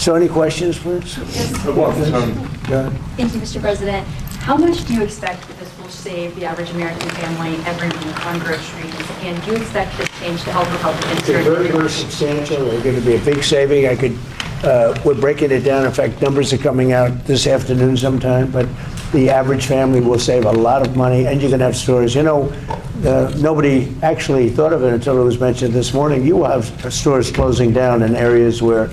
So any questions, please? Well, Go ahead. Thank you, Mr. President. How much do you expect that this will save the average American family every week on groceries? And do you expect this change to help Republicans It's during very, the very substantial. There's going to be a big saving. We're breaking it down. In fact, numbers are coming out this afternoon sometime, but the average family will save a lot of money, and you're going to have stores. You know, nobody actually thought of it until it was mentioned this morning. You will have stores closing down in areas where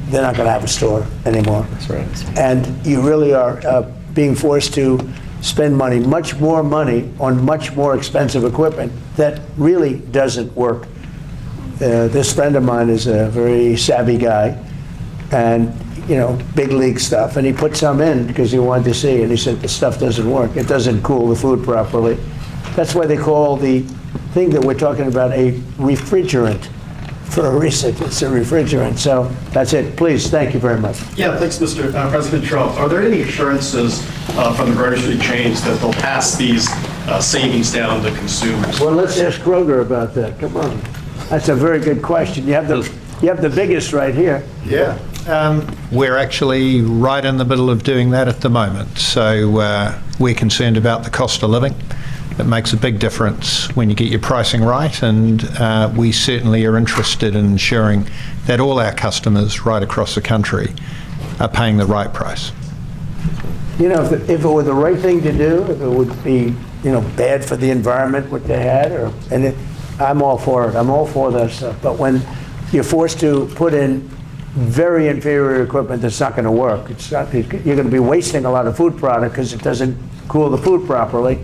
they're not going to have a store anymore. That's right. And you really are being forced to spend money, much more money, on much more expensive equipment that really doesn't work. This friend of mine is a very savvy guy, and you know, big league stuff, and he put some in because he wanted to see, and he said the stuff doesn't work. It doesn't cool the food properly. That's why they call the thing that we're talking about a refrigerant. For a reason, it's a refrigerant. So that's it. Please, thank you very much. Yeah, thanks, Mr. President Trump. Are there any assurances from the grocery chains that they'll pass these savings down to consumers? Well, let's ask Kroger about that. Come on. That's a very good question. You have the biggest right here. Yeah. We're actually right in the middle of doing that at the moment. So we're concerned about the cost of living. It makes a big difference when you get your pricing right, and we certainly are interested in ensuring that all our customers right across the country are paying the right price. You know, if it were the right thing to do, if it would be, you know, bad for the environment, what they had, I'm all for it. I'm all for that stuff. But when you're forced to put in very inferior equipment that's not going to work, you're going to be wasting a lot of food product because it doesn't cool the food properly.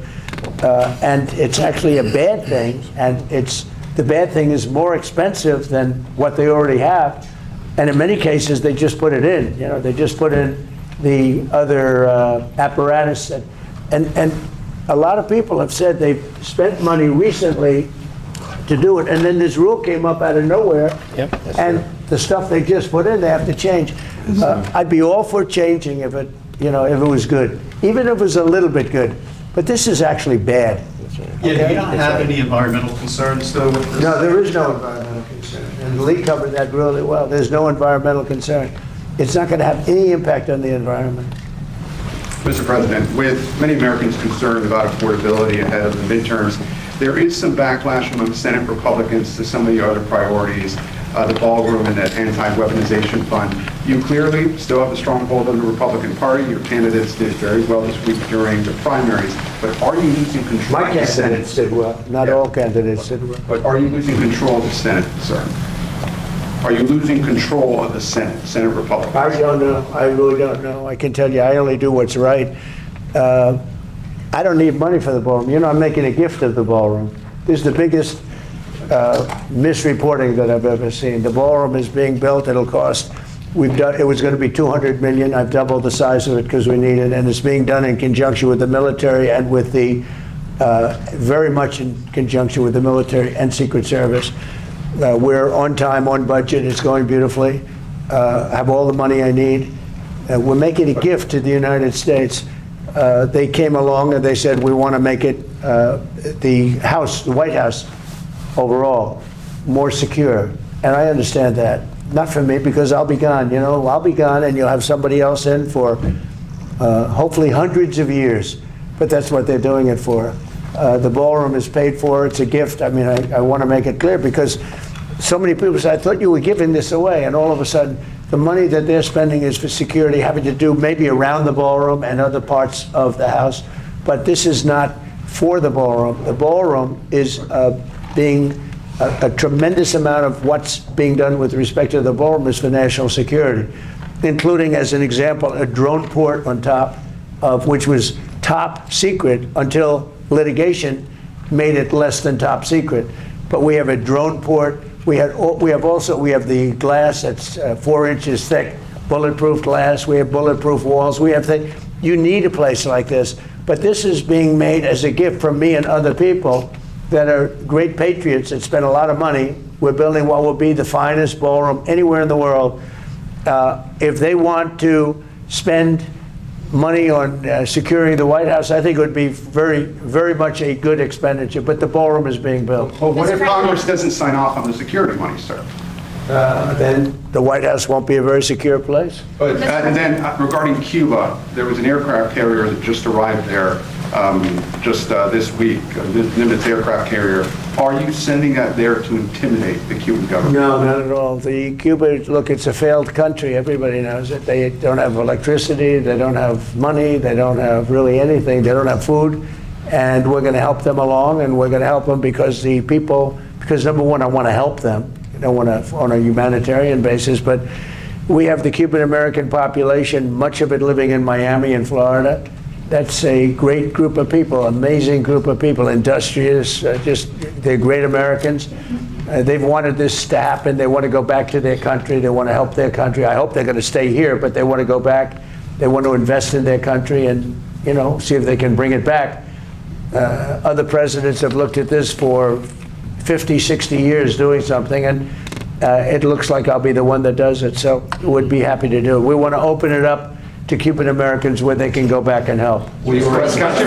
And it's actually a bad thing, and the bad thing is more expensive than what they already have, and in many cases they just put it in. You know, they just put in the other apparatus, and a lot of people have said they've spent money recently to do it, and then this rule came up out of nowhere, and the stuff they just put in they have to change. I'd be all for changing if it was good, even if it was a little bit good. But this is actually bad. Yeah, do you not have any environmental concerns, though, with this? No, there is no environmental concern. And Lee covered that really well. There's no environmental concern. It's not going to have any impact on the environment. Mr. President, with many Americans concerned about affordability ahead of the midterms, there is some backlash among Senate Republicans to some of the other priorities, the ballroom and that anti-weaponization fund. You clearly still have a strong hold on the Republican Party. Your candidates did very well this week during the primaries. But are you losing control My of the Senate? candidates did well. Not all candidates did well. But are you losing control of the Senate, sir? Are you losing control of the Senate Republicans? I don't know. I really don't know. I can tell you, I only do what's right. I don't need money for the ballroom. You know, I'm making a gift of the ballroom. This is the biggest misreporting that I've ever seen. The ballroom is being built. It'll cost. It was going to be $200 million. I've doubled the size of it because we need it, and it's being done in conjunction with the military and with the very much in conjunction with the military and Secret Service. We're on time, on budget. It's going beautifully. I have all the money I need. We're making a gift to the United States. They came along and they said, we want to make it the White House overall more secure. And I understand that. Not for me, because I'll be gone. You know, I'll be gone, and you'll have somebody else in for hopefully hundreds of years. But that's what they're doing it for. The ballroom is paid for. It's a gift. I mean, I want to make it clear, because so many people say, I thought you were giving this away, and all of a sudden, the money that they're spending is for security, having to do maybe around the ballroom and other parts of the house. But this is not for the ballroom. The ballroom is being a tremendous amount of what's being done with respect to the ballroom is for national security, including, as an example, a drone port on top of, which was top secret until litigation made it less than top secret. But we have a drone port. We have the glass that's 4 inches thick, bulletproof glass. We have bulletproof walls. We have things. You need a place like this. But this is being made as a gift from me and other people that are great patriots that spend a lot of money. We're building what will be the finest ballroom anywhere in the world. If they want to spend money on securing the White House, I think it would be very, very much a good expenditure. But the ballroom is being built. Well, what if Congress doesn't sign off on the security money, sir? then the White House won't be a very secure place. And then regarding Cuba, there was an aircraft carrier that just arrived there this week, the Nimitz aircraft carrier. Are you sending that there to intimidate the Cuban government? No, not at all. The Cuba, look, it's a failed country. Everybody knows it. They don't have electricity. They don't have money. They don't have really anything. They don't have food. And we're going to help them along, and we're going to help them because the people, because number one, I want to help them. I don't want to on a humanitarian basis, but we have the Cuban American population, much of it living in Miami and Florida. That's a great group of people, amazing group of people, industrious, they're great Americans. They've wanted this to happen. They want to go back to their country. They want to help their country. I hope they're going to stay here, but they want to go back. They want to invest in their country and, you know, see if they can bring it back. Other presidents have looked at this for 50, 60 years doing something, and it looks like I'll be the one that does it, so would be happy to do it. We want to open it up to Cuban Americans where they can go back and help. The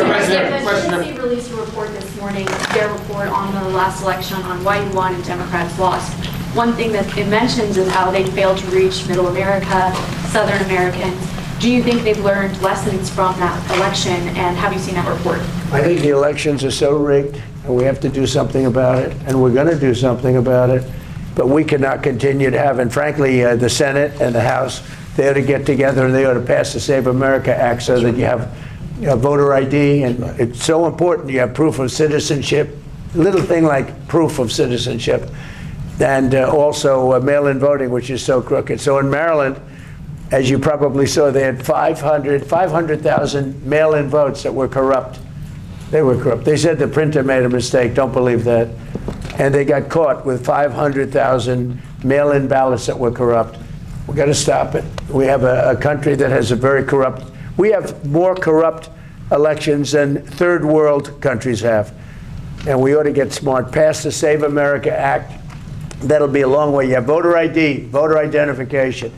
presidency released a report this morning, their report on the last election on why you won and Democrats lost. One thing that it mentions is how they failed to reach Middle America, Southern Americans. Do you think they've learned lessons from that election, and have you seen that report? I think the elections are so rigged, and we have to do something about it, and we're going to do something about it. But we cannot continue to have, and frankly, the Senate and the House, they ought to get together and they ought to pass the Save America Act so that you have voter ID, and it's so important you have proof of citizenship, little thing like proof of citizenship, and also mail-in voting, which is so crooked. So in Maryland, as you probably saw, they had 500,000 mail-in votes that were corrupt. They were corrupt. They said the printer made a mistake. Don't believe that. And they got caught with 500,000 mail-in ballots that were corrupt. We've got to stop it. We have a country that has a very corrupt, we have more corrupt elections than third world countries have. And we ought to get smart. Pass the Save America Act. That'll be a long way. You have voter ID, voter identification.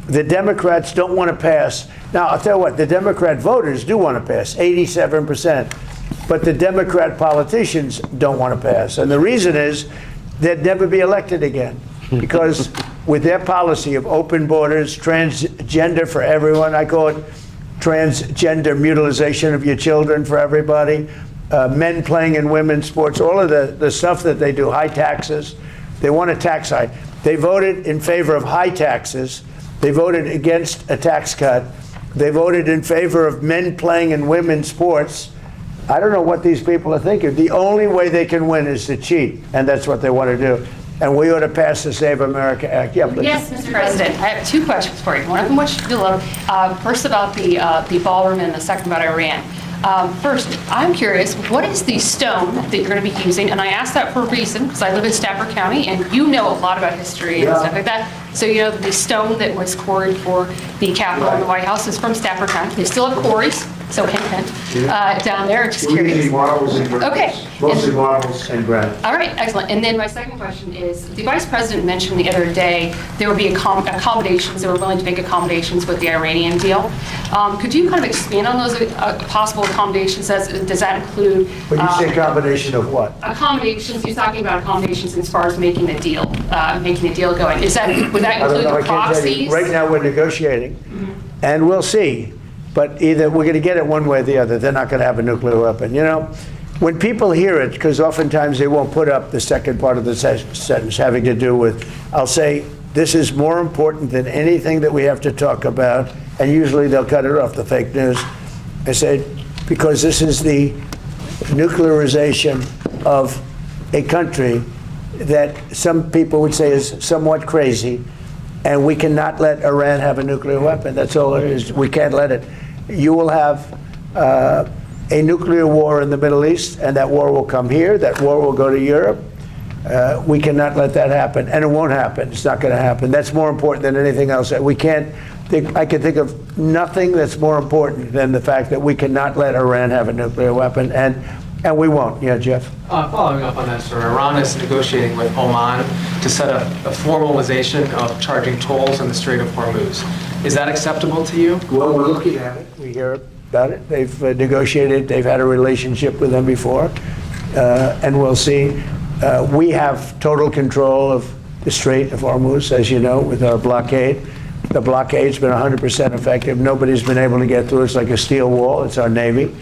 The Democrats don't want to pass. Now, I'll tell you what, the Democrat voters do want to pass, 87%. But the Democrat politicians don't want to pass. And the reason is they'd never be elected again. Because with their policy of open borders, transgender for everyone, I call it transgender mutilization of your children for everybody, men playing in women's sports, all of the stuff that they do, high taxes. They want a tax hike. They voted in favor of high taxes. They voted against a tax cut. They voted in favor of men playing in women's sports. I don't know what these people are thinking. The only way they can win is to cheat, and that's what they want to do. And we ought to pass the Save America Act. Yeah, please. Yes, Mr. President. I have two questions for you. One of them, which first about the ballroom, and the second about Iran. First, I'm curious, what is the stone that you're going to be using? And I ask that for a reason, because I live in Stafford County, and you know a lot about history and stuff like that. So you know the stone that was quarried for the Capitol and the White House is from Stafford County. They still have quarries, so hint, down there. Just curious. Okay. Mostly marbles and granite. All right, excellent. And then my second question is, the Vice President mentioned the other day there would be accommodations, they were willing to make accommodations with the Iranian deal. Could you kind of expand on those possible accommodations? Does that include... When you say combination of what? Accommodations, he's talking about accommodations as far as making the deal going. Would that include the proxies? Right now we're negotiating, and we'll see. But either we're going to get it one way or the other. They're not going to have a nuclear weapon. You know, when people hear it, because oftentimes they won't put up the second part of the sentence having to do with, I'll say, this is more important than anything that we have to talk about, and usually they'll cut it off, the fake news. I say, because this is the nuclearization of a country that some people would say is somewhat crazy, and we cannot let Iran have a nuclear weapon. That's all it is. We can't let it. You will have a nuclear war in the Middle East, and that war will come here. That war will go to Europe. We cannot let that happen, and it won't happen. It's not going to happen. That's more important than anything else. I can think of nothing that's more important than the fact that we cannot let Iran have a nuclear weapon, and we won't. Yeah, Jeff? Following up on that, sir, Iran is negotiating with Oman to set up a formalization of charging tolls in the Strait of Hormuz. Is that acceptable to you? Well, we're looking at it. We hear about it. They've negotiated. They've had a relationship with them before, and we'll see. We have total control of the Strait of Hormuz, as you know, with our blockade. The blockade's been 100% effective. Nobody's been able to get through. It's like a steel wall. It's our Navy.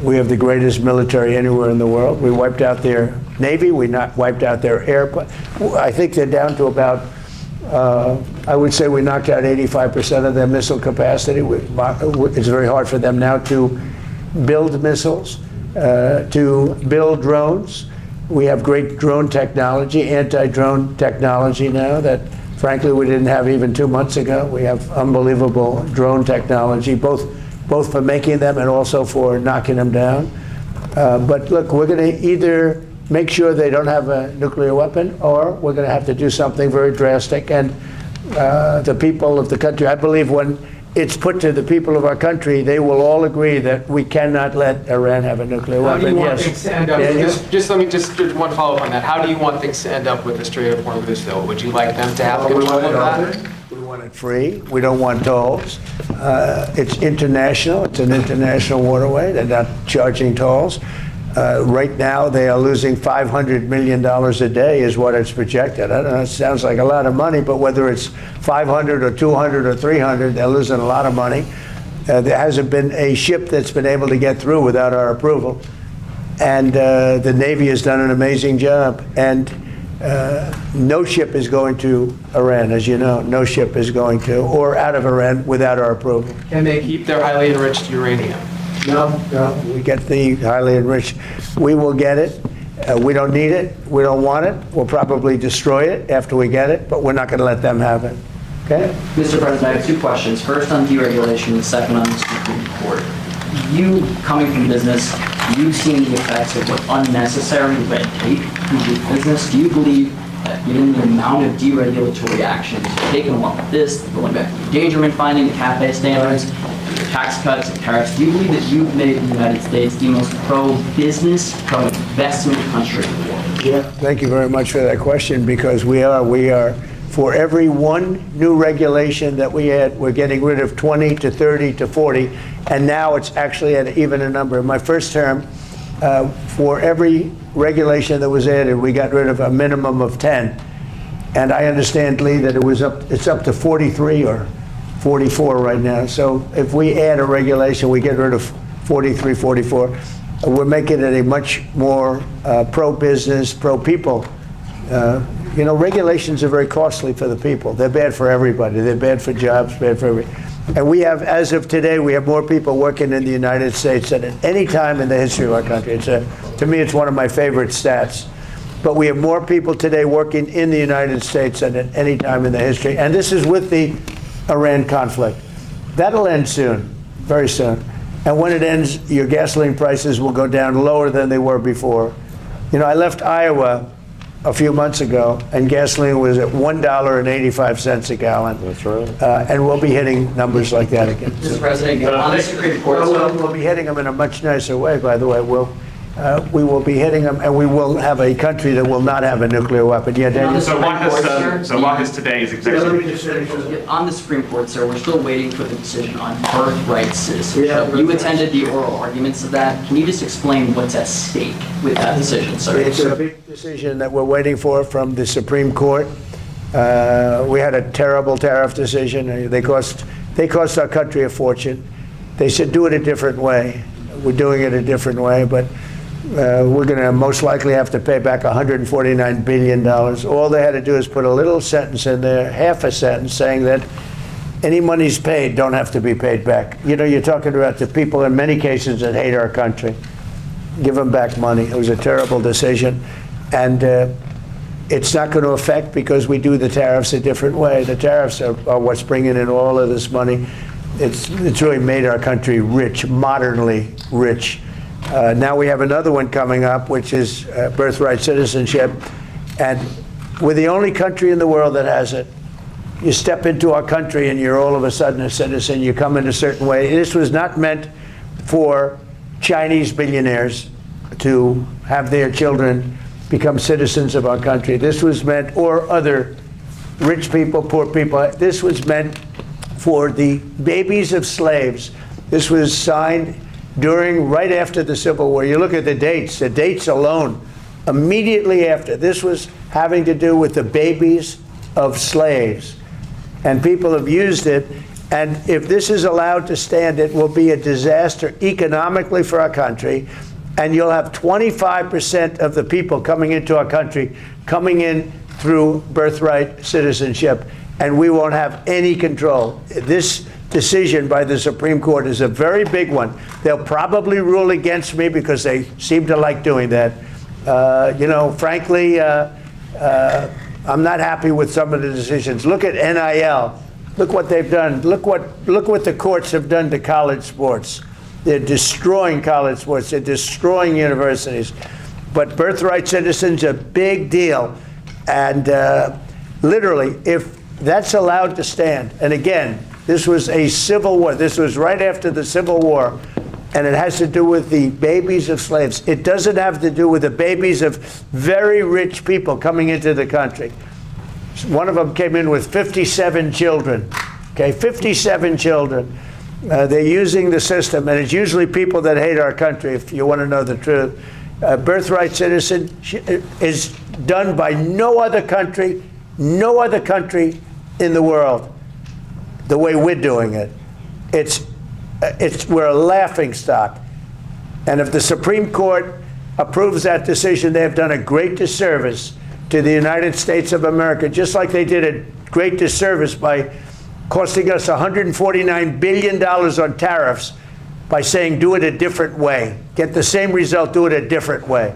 We have the greatest military anywhere in the world. We wiped out their Navy. We not wiped out their air. I think they're down to about, I would say we knocked out 85% of their missile capacity. It's very hard for them now to build missiles, to build drones. We have great drone technology, anti-drone technology now that, frankly, we didn't have even 2 months ago. We have unbelievable drone technology, both for making them and also for knocking them down. But look, we're going to either make sure they don't have a nuclear weapon, or we're going to have to do something very drastic. And the people of the country, I believe when it's put to the people of our country, they will all agree that we cannot let Iran have a nuclear How do weapon. you want Yes. things to end up? Daniel? Just one follow-up on that. How do you want things to end up with the Strait of Hormuz, though? Would you like them to have We control want of it that? open. We want it free. We don't want tolls. It's international. It's an international waterway. They're not charging tolls. Right now, they are losing $500 million a day is what it's projected. I don't know, it sounds like a lot of money, but whether it's 500 or 200 or 300, they're losing a lot of money. There hasn't been a ship that's been able to get through without our approval. And the Navy has done an amazing job. And no ship is going to Iran, as you know. No ship is going to, or out of Iran without our approval. Can they keep their highly enriched uranium? No, we get the highly enriched. We will get it. We don't need it. We don't want it. We'll probably destroy it after we get it, but we're not going to let them have it. Okay? Mr. President, I have two questions. First on deregulation, and second on the Supreme Court. You, coming from business, you've seen the effects of what unnecessary red tape can do to business. Do you believe that given the amount of deregulatory actions taken along with this, going back to the endangerment finding, the CAFE standards, tax cuts and tariffs, do you believe that you've made the United States the most pro-business, pro-investment country in the world? Yeah, thank you very much for that question, because we are, for every one new regulation that we add, we're getting rid of 20 to 30 to 40, and now it's actually at even a number. In my first term, for every regulation that was added, we got rid of a minimum of 10. And I understand, Lee, that it's up to 43 or 44 right now. So if we add a regulation, we get rid of 43, 44. We're making it a much more pro-business, pro-people. You know, regulations are very costly for the people. They're bad for everybody. They're bad for jobs, bad for everybody. And we have, as of today, we have more people working in the United States than at any time in the history of our country. To me, it's one of my favorite stats. But we have more people today working in the United States than at any time in the history. And this is with the Iran conflict. That'll end soon, very soon. And when it ends, your gasoline prices will go down lower than they were before. You know, I left Iowa a few months ago, and gasoline was at $1.85 a gallon. That's right. And we'll be hitting numbers like that again. Mr. President, on the Supreme Court, We'll be hitting them in a much nicer way, by the way. We will be hitting them, and we will have a country that will not have a nuclear weapon. Yeah, Daniel? So why has today's executive? On the Supreme Court, sir, we're still waiting for the decision on birthright citizenship. You attended the oral arguments of that. Can you just explain what's at stake with that decision, sir? It's a big decision that we're waiting for from the Supreme Court. We had a terrible tariff decision. They cost our country a fortune. They said do it a different way. We're doing it a different way, but we're going to most likely have to pay back $149 billion. All they had to do is put a little sentence in there, half a sentence, saying that any monies paid don't have to be paid back. You know, you're talking about the people in many cases that hate our country. Give them back money. It was a terrible decision. And it's not going to affect because we do the tariffs a different way. The tariffs are what's bringing in all of this money. It's really made our country rich, modernly rich. Now we have another one coming up, which is birthright citizenship. And we're the only country in the world that has it. You step into our country and you're all of a sudden a citizen. You come in a certain way. This was not meant for Chinese billionaires to have their children become citizens of our country. This was meant, or other rich people, poor people. This was meant for the babies of slaves. This was signed right after the Civil War. You look at the dates alone immediately after. This was having to do with the babies of slaves. And people have used it. And if this is allowed to stand, it will be a disaster economically for our country. And you'll have 25% of the people coming into our country coming in through birthright citizenship. And we won't have any control. This decision by the Supreme Court is a very big one. They'll probably rule against me because they seem to like doing that. Frankly, I'm not happy with some of the decisions. Look at NIL. Look what they've done. Look what the courts have done to college sports. They're destroying college sports. They're destroying universities. But birthright citizens are a big deal. And literally, if that's allowed to stand, and again, this was a civil war. This was right after the Civil War. And it has to do with the babies of slaves. It doesn't have to do with the babies of very rich people coming into the country. One of them came in with 57 children. Okay, 57 children. They're using the system, and it's usually people that hate our country, if you want to know the truth. Birthright citizen is done by no other country in the world the way we're doing it. We're a laughing stock. And if the Supreme Court approves that decision, they have done a great disservice to the United States of America, just like they did a great disservice by costing us $149 billion on tariffs by saying do it a different way. Get the same result, do it a different way.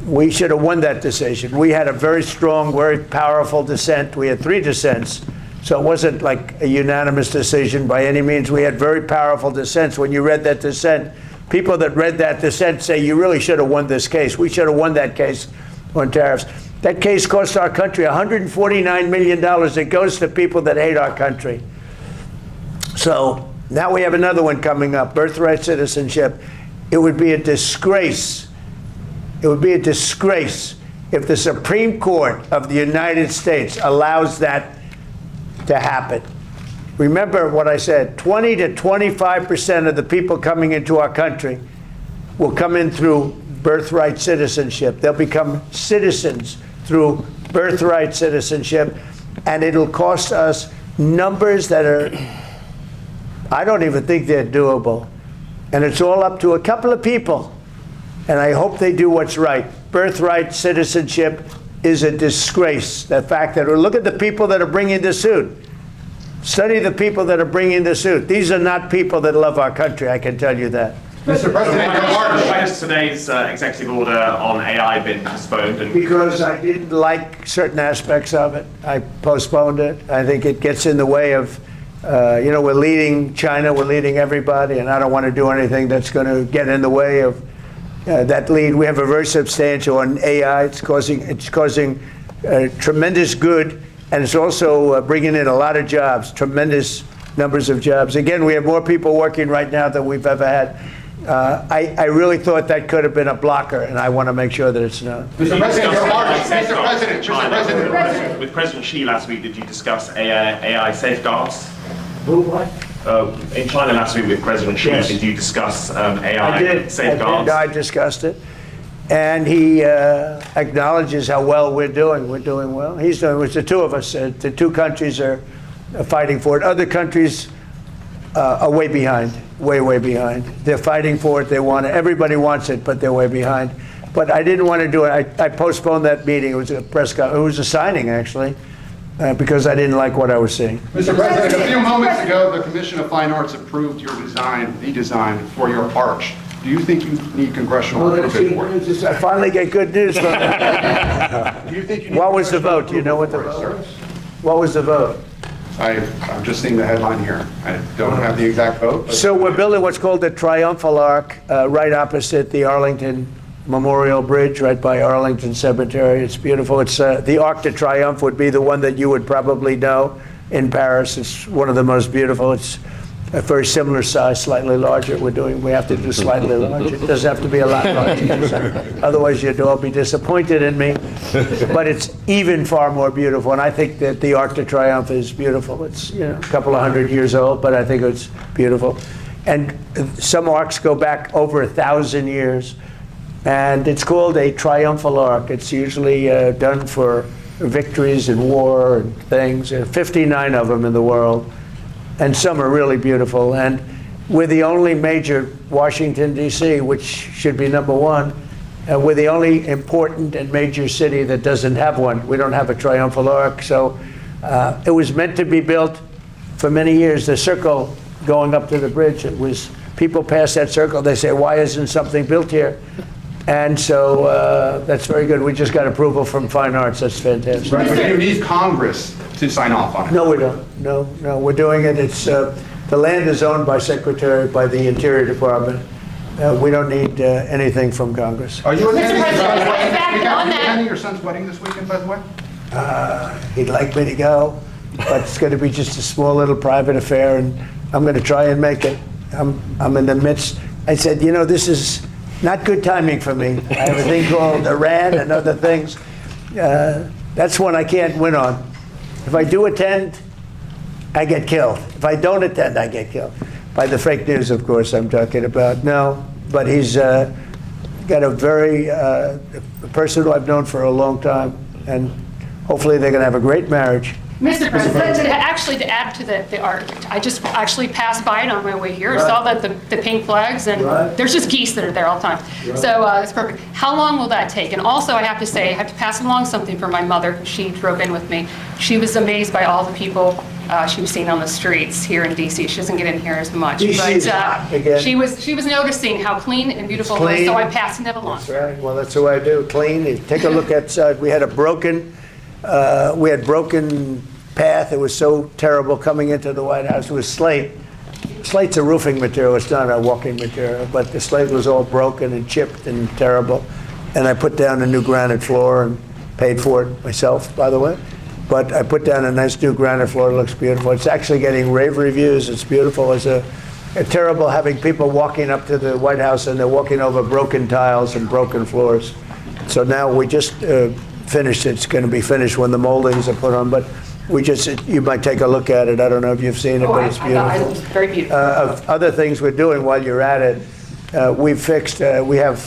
We should have won that decision. We had a very strong, very powerful dissent. We had 3 dissents. So it wasn't like a unanimous decision by any means. We had very powerful dissents. When you read that dissent, people that read that dissent say, you really should have won this case. We should have won that case on tariffs. That case cost our country $149 million. It goes to people that hate our country. So now we have another one coming up, birthright citizenship. It would be a disgrace. It would be a disgrace if the Supreme Court of the United States allows that to happen. Remember what I said, 20 to 25% of the people coming into our country will come in through birthright citizenship. They'll become citizens through birthright citizenship, and it'll cost us numbers that are, I don't even think they're doable. And it's all up to a couple of people, and I hope they do what's right. Birthright citizenship is a disgrace. The fact that, look at the people that are bringing the suit. Study the people that are bringing the suit. These are not people that love our country, I can tell you that. Mr. President, why has today's executive order on AI been postponed? Because I didn't like certain aspects of it. I postponed it. I think it gets in the way of, we're leading China, we're leading everybody, and I don't want to do anything that's going to get in the way of that lead. We have a very substantial on AI. It's causing tremendous good, and it's also bringing in a lot of jobs, tremendous numbers of jobs. Again, we have more people working right now than we've ever had. I really thought that could have been a blocker, and I want to make sure that it's not. Mr. President, with President Xi last week, did you discuss AI safeguards? Who, what? In China last week with President Xi, Yes. Did you discuss AI safeguards? I discussed it. And he acknowledges how well we're doing. We're doing well. He's doing, which the two of us, the 2 countries are fighting for it. Other countries are way behind, way behind. They're fighting for it. They want it. Everybody wants it, but they're way behind. But I didn't want to do it. I postponed that meeting. It was a press conference. It was a signing, actually, because I didn't like what I was seeing. Mr. President, a few moments ago, the Commission of Fine Arts approved your design, the design for your arch. Do you think you need congressional approval for it? I finally get good news from them. Do you think you need What was the vote? Do you know what the congressional vote approval was? What was the vote? I'm just seeing the headline here. I don't have the exact vote. But So we're building what's called the Triumphal Arch right opposite the Arlington Memorial Bridge, right by Arlington Cemetery. It's beautiful. It's the Arc de Triomphe would be the one that you would probably know in Paris. It's one of the most beautiful. It's a very similar size, slightly larger. We have to do slightly larger. It doesn't have to be a lot larger. Otherwise, you'd all be disappointed in me. But it's even far more beautiful. And I think that the Arc de Triomphe is beautiful. It's a couple of 100 years old, but I think it's beautiful. And some arcs go back over 1,000 years. And it's called a triumphal arch. It's usually done for victories in war and things. There are 59 of them in the world, and some are really beautiful. And we're the only major, Washington, D.C., which should be number one, we're the only important and major city that doesn't have one. We don't have a triumphal arch. So it was meant to be built for many years. The circle going up to the bridge, it was, people pass that circle, they say, why isn't something built here? And so that's very good. We just got approval from Fine Arts. That's fantastic. Right, but you need Congress to sign off on it. No, we don't. No, we're doing it. It's the land is owned by the Interior Department. We don't need anything from Congress. Are you attending Mr. President, in fact, on that- attending your son's wedding this weekend, by the way? He'd like me to go, but it's going to be just a small little private affair, and I'm going to try and make it. I'm in the midst. I said, you know, this is not good timing for me. I have a thing called Iran and other things. That's one I can't win on. If I do attend, I get killed. If I don't attend, I get killed. By the fake news, of course, I'm talking about. No, but he's got a very, a person who I've known for a long time, and hopefully they're going to have a great marriage. Mr. President, actually, to add to the art, I just actually passed by it on my way here. I saw that the pink flags, and there's just geese that are there all the time. So it's perfect. How long will that take? And also, I have to say, I have to pass along something for my mother. She drove in with me. She was amazed by all the people she was seeing on the streets here in D.C. She doesn't get in here as much. D.C.'s but hot again. she was noticing how clean and beautiful it was, so I'm passing it along. That's right. Well, that's what I do. Clean. Take a look outside. We had a broken path. It was so terrible coming into the White House. It was slate. Slate's a roofing material. It's not a walking material. But the slate was all broken and chipped and terrible. And I put down a new granite floor and paid for it myself, by the way. But I put down a nice new granite floor. It looks beautiful. It's actually getting rave reviews. It's beautiful. It's a terrible having people walking up to the White House and they're walking over broken tiles and broken floors. So now we just finished. It's going to be finished when the moldings are put on. But we just, you might take a look at it. I don't know if you've seen it, but it's beautiful. It's very beautiful. Of other things we're doing while you're at it, we've fixed, we have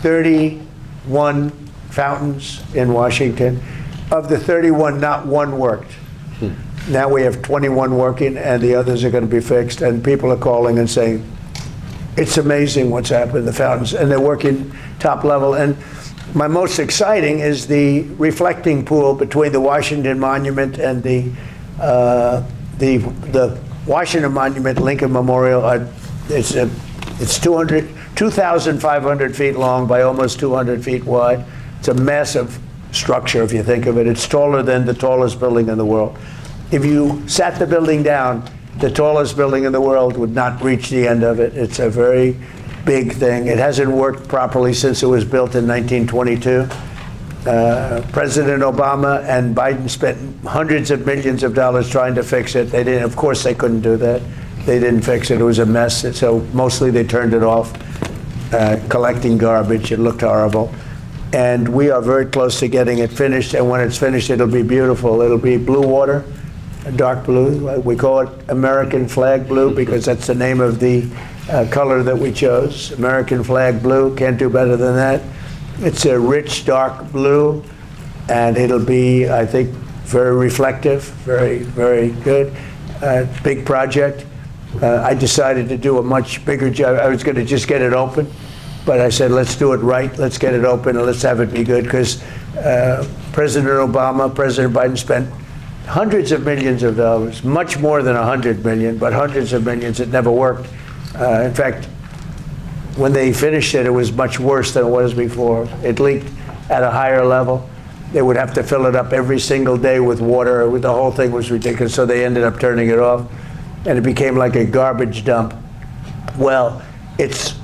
31 fountains in Washington. Of the 31, not one worked. Now we have 21 working, and the others are going to be fixed. And people are calling and saying, it's amazing what's happened, the fountains. And they're working top level. And my most exciting is the reflecting pool between the Washington Monument and the Washington Monument Lincoln Memorial. It's 2,500 feet long by almost 200 feet wide. It's a massive structure, if you think of it. It's taller than the tallest building in the world. If you sat the building down, the tallest building in the world would not reach the end of it. It's a very big thing. It hasn't worked properly since it was built in 1922. President Obama and Biden spent hundreds of millions of dollars trying to fix it. They didn't. Of course, they couldn't do that. They didn't fix it. It was a mess. So mostly they turned it off, collecting garbage. It looked horrible. And we are very close to getting it finished. And when it's finished, it'll be beautiful. It'll be blue water, dark blue. We call it American flag blue because that's the name of the color that we chose. American flag blue, can't do better than that. It's a rich, dark blue, and it'll be, I think, very reflective, very, very good. Big project. I decided to do a much bigger job. I was going to just get it open, but I said, let's do it right. Let's get it open and let's have it be good, because President Obama, President Biden spent hundreds of millions of dollars, much more than 100 million, but hundreds of millions. It never worked. In fact, when they finished it, it was much worse than it was before. It leaked at a higher level. They would have to fill it up every single day with water. The whole thing was ridiculous, so they ended up turning it off, and it became like a garbage dump. Well, it's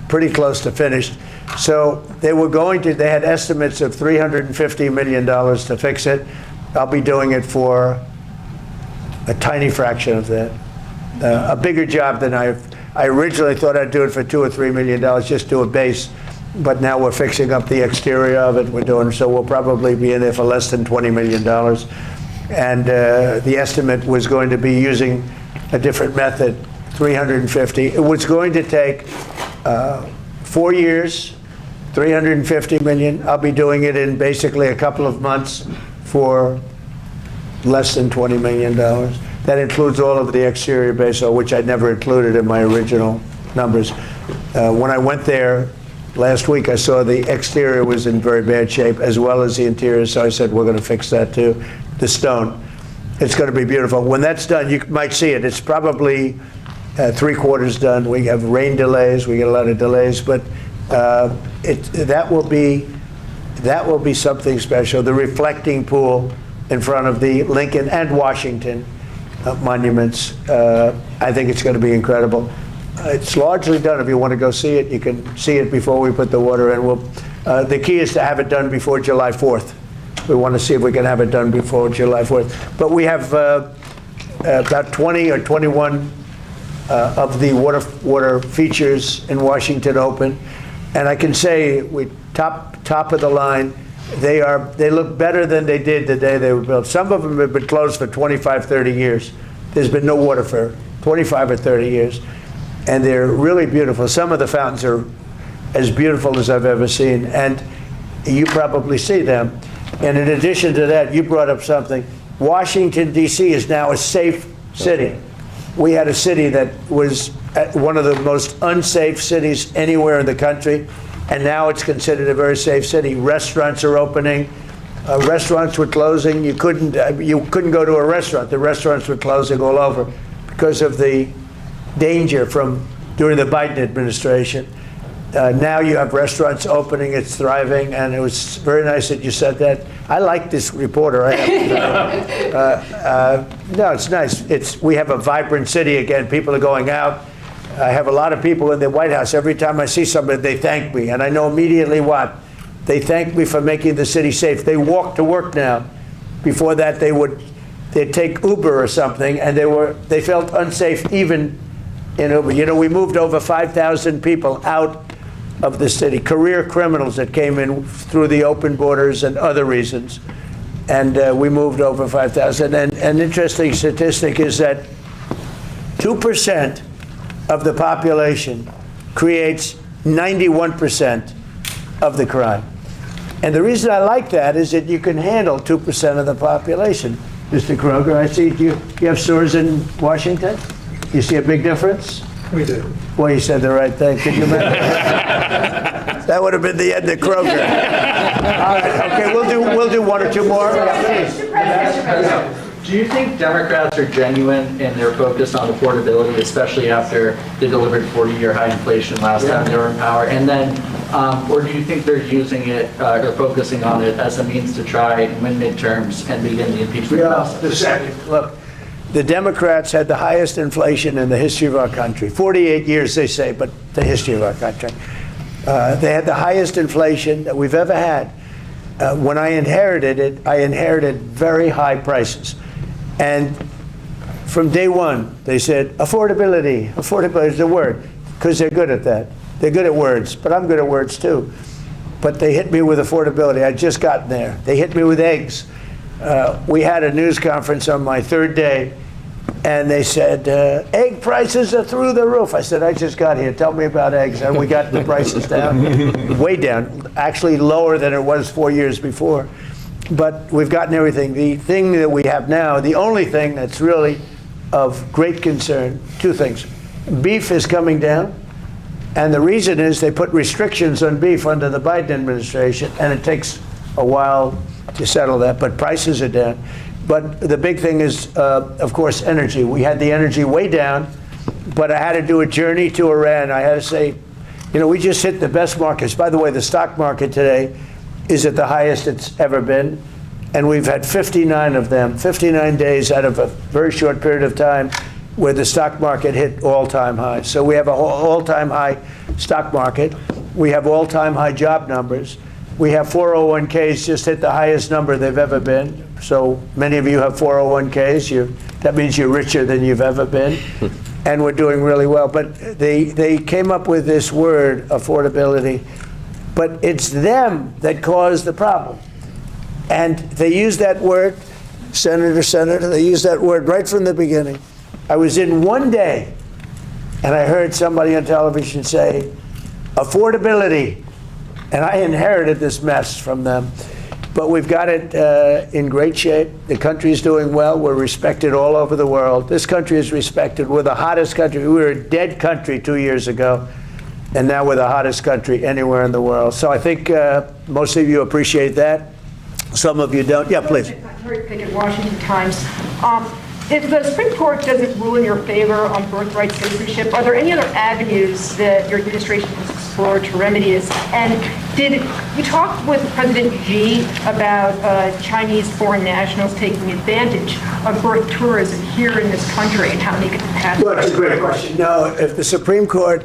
pretty close to finished. So they had estimates of $350 million to fix it. I'll be doing it for a tiny fraction of that. A bigger job than I originally thought I'd do it for $2 or $3 million, just do a base. But now we're fixing up the exterior of it. So we'll probably be in there for less than $20 million. And the estimate was going to be using a different method, 350. It was going to take 4 years $350 million. I'll be doing it in basically a couple of months for less than $20 million. That includes all of the exterior base, which I never included in my original numbers. When I went there last week, I saw the exterior was in very bad shape, as well as the interior, so I said, we're going to fix that too. The stone. It's going to be beautiful. When that's done, you might see it. It's probably 3/4 done. We have rain delays. We get a lot of delays, but that will be something special. The reflecting pool in front of the Lincoln and Washington monuments. I think it's going to be incredible. It's largely done. If you want to go see it, you can see it before we put the water in. The key is to have it done before July 4th. We want to see if we can have it done before July 4th. But we have about 20 or 21 of the water features in Washington open. And I can say, we top of the line, they look better than they did the day they were built. Some of them have been closed for 25, 30 years. There's been no water for 25 or 30 years. And they're really beautiful. Some of the fountains are as beautiful as I've ever seen. And you probably see them. And in addition to that, you brought up something. Washington, D.C. is now a safe city. We had a city that was one of the most unsafe cities anywhere in the country, and now it's considered a very safe city. Restaurants are opening. Restaurants were closing. You couldn't go to a restaurant. The restaurants were closing all over because of the danger from during the Biden administration. Now you have restaurants opening, it's thriving, and it was very nice that you said that. I like this reporter. No, it's nice. We have a vibrant city again. People are going out. I have a lot of people in the White House. Every time I see somebody, they thank me, and I know immediately what. They thank me for making the city safe. They walk to work now. Before that, they'd take Uber or something, and they felt unsafe even in Uber. You know, we moved over 5,000 people out of the city, career criminals that came in through the open borders and other reasons. And we moved over 5,000. And an interesting statistic is that 2% of the population creates 91% of the crime. And the reason I like that is that you can handle 2% of the population. Mr. Kroger, I see you have stores in Washington? You see a big difference? We do. Well, you said the right thing. Could you imagine? That would have been the end of Kroger. All right, okay, we'll do one or two more. Yeah, please. Do you think Democrats are genuine in their focus on affordability, especially after they delivered 40-year high inflation last time they were in power? And then, or do you think they're using it or focusing on it as a means to try and win midterms and begin the impeachment process? Look, the Democrats had the highest inflation in the history of our country. 48 years, they say, but the history of our country. They had the highest inflation that we've ever had. When I inherited it, I inherited very high prices. And from day one, they said, affordability. Affordability is the word, because they're good at that. They're good at words, but I'm good at words too. But they hit me with affordability. I'd just gotten there. They hit me with eggs. We had a news conference on my third day, and they said, egg prices are through the roof. I said, I just got here. Tell me about eggs. And we got the prices down, way down, actually lower than it was 4 years before. But we've gotten everything. The thing that we have now, the only thing that's really of great concern, two things. Beef is coming down, and the reason is they put restrictions on beef under the Biden administration, and it takes a while to settle that, but prices are down. But the big thing is, of course, energy. We had the energy way down, but I had to do a journey to Iran. I had to say, you know, we just hit the best markets. By the way, the stock market today is at the highest it's ever been, and we've had 59 of them, 59 days out of a very short period of time where the stock market hit all-time highs. So we have an all-time high stock market. We have all-time high job numbers. We have 401ks just hit the highest number they've ever been. So many of you have 401ks. That means you're richer than you've ever been. And we're doing really well. But they came up with this word, affordability. But it's them that caused the problem. And they use that word, Senator, they use that word right from the beginning. I was in one day, and I heard somebody on television say, affordability. And I inherited this mess from them. But we've got it in great shape. The country is doing well. We're respected all over the world. This country is respected. We're the hottest country. We were a dead country 2 years ago, and now we're the hottest country anywhere in the world. So I think most of you appreciate that. Some of you don't. Yeah, please. Terry Pickett, Washington Times. If the Supreme Court doesn't rule in your favor on birthright citizenship, are there any other avenues that your administration has explored to remedy this? And did you talk with President Xi about Chinese foreign nationals taking advantage of birth tourism here in this country and how they could pass? Well, that's a great question. No, if the Supreme Court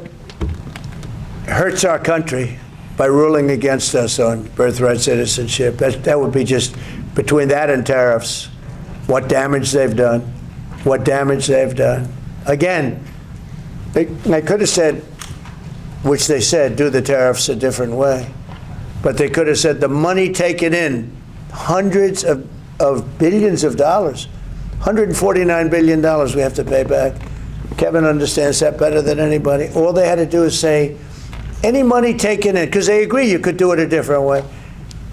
hurts our country by ruling against us on birthright citizenship, that would be just between that and tariffs, what damage they've done. What damage they've done. Again, they could have said, which they said, do the tariffs a different way. But they could have said the money taken in, hundreds of billions of dollars, $149 billion we have to pay back. Kevin understands that better than anybody. All they had to do is say, any money taken in, because they agree you could do it a different way.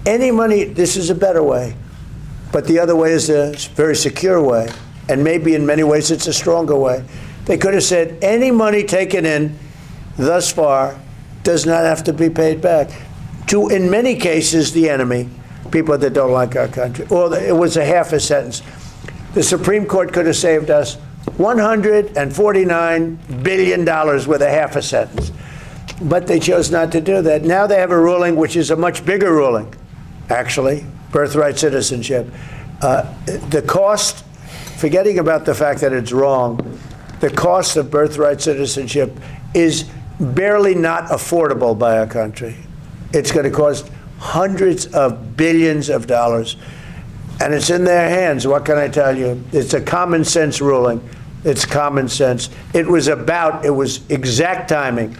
Any money, this is a better way. But the other way is a very secure way. And maybe in many ways it's a stronger way. They could have said any money taken in thus far does not have to be paid back to, in many cases, the enemy, people that don't like our country. Or it was a half a sentence. The Supreme Court could have saved us $149 billion with a half a sentence. But they chose not to do that. Now they have a ruling which is a much bigger ruling, actually, birthright citizenship. The cost, forgetting about the fact that it's wrong, the cost of birthright citizenship is barely not affordable by our country. It's going to cost hundreds of billions of dollars. And it's in their hands. What can I tell you? It's a common sense ruling. It's common sense. It was exact timing.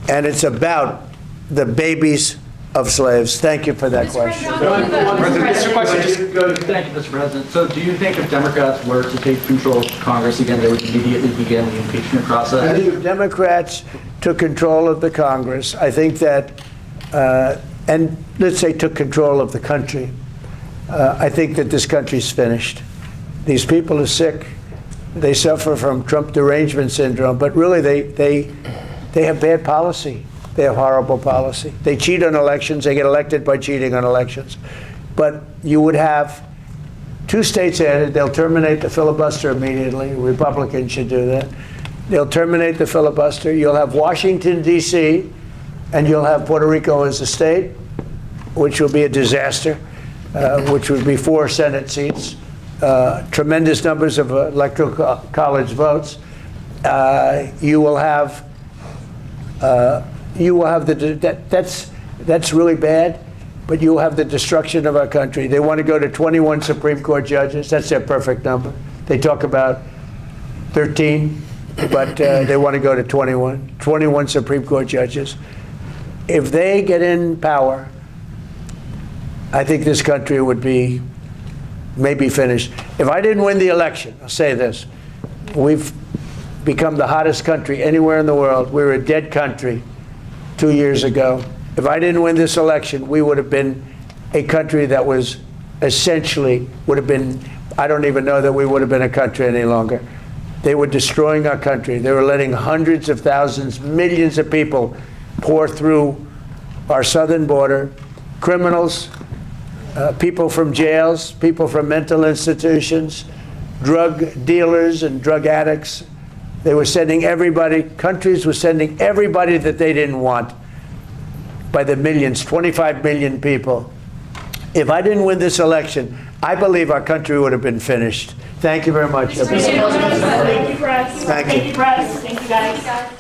And it's about the babies of slaves. Thank you for that question. Thank you, Mr. President. So do you think if Democrats were to take control of Congress again, they would immediately begin the impeachment process? I think if Democrats took control of the Congress, I think that, and let's say took control of the country, I think that this country's finished. These people are sick. They suffer from Trump derangement syndrome, but really they have bad policy. They have horrible policy. They cheat on elections. They get elected by cheating on elections. But you would have 2 states added. They'll terminate the filibuster immediately. Republicans should do that. They'll terminate the filibuster. You'll have Washington, D.C., and you'll have Puerto Rico as a state, which will be a disaster, which would be 4 Senate seats, tremendous numbers of electoral college votes. You will have that's really bad, but you will have the destruction of our country. They want to go to 21 Supreme Court judges. That's their perfect number. They talk about 13, but they want to go to 21 Supreme Court judges. If they get in power, I think this country would be maybe finished. If I didn't win the election, I'll say this, we've become the hottest country anywhere in the world. We were a dead country 2 years ago. If I didn't win this election, we would have been a country that was essentially, I don't even know that we would have been a country any longer. They were destroying our country. They were letting hundreds of thousands, millions of people pour through our southern border. Criminals, people from jails, people from mental institutions, drug dealers and drug addicts. They were sending everybody, countries were sending everybody that they didn't want by the millions, 25 million people. If I didn't win this election, I believe our country would have been finished. Thank you very much. Thank you, press. Thank you. Thank you, press. Thank you, guys.